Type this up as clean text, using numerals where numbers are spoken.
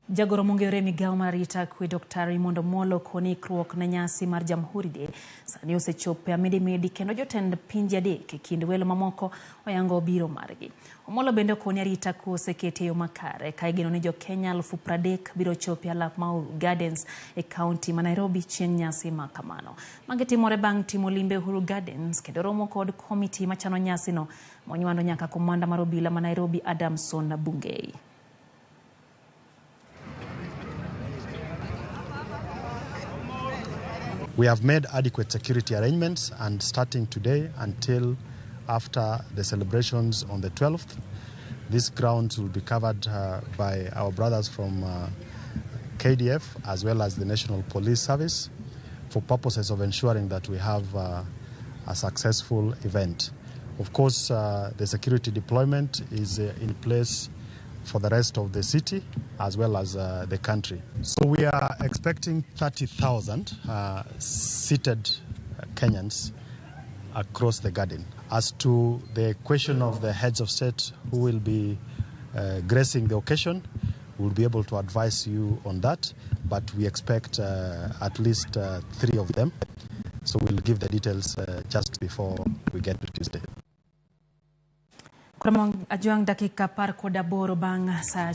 Jagoro mongere migao marita kwe Dr. Ramogi koni Ikruok na nyasi mar Jamhuri de sani osechopo amedi kendo jotend pinje adek kind welo mamoko oyango biro margi. Omolo bende koni arita kwe oseketi makare ka igeno ni jo Kenya 30,000 biro chopo Ramogi Gardens e kaunti ma Nairobi chieng' nyasi ma kamano. Magi timore bang' timo limbe Uhuru Gardens kendo romo kod komiti machano nyasi no monywando nyaka komanda mar obila ma Nairobi Adamson na Bungei. We have made adequate security arrangements, and starting today until after the celebrations on the 12th, these grounds will be covered by our brothers from KDF as well as the National Police Service for purposes of ensuring that we have a successful event. Of course, the security deployment is in place for the rest of the city as well as the country. So we are expecting 30,000 seated Kenyans across the garden. As to the question of the heads of state who will be gracing the occasion, we'll be able to advise you on that, but we expect at least 3 of them. So we'll give the details just before we get to Tuesday. Kuramong ajuang dakika par ko daboro bang sa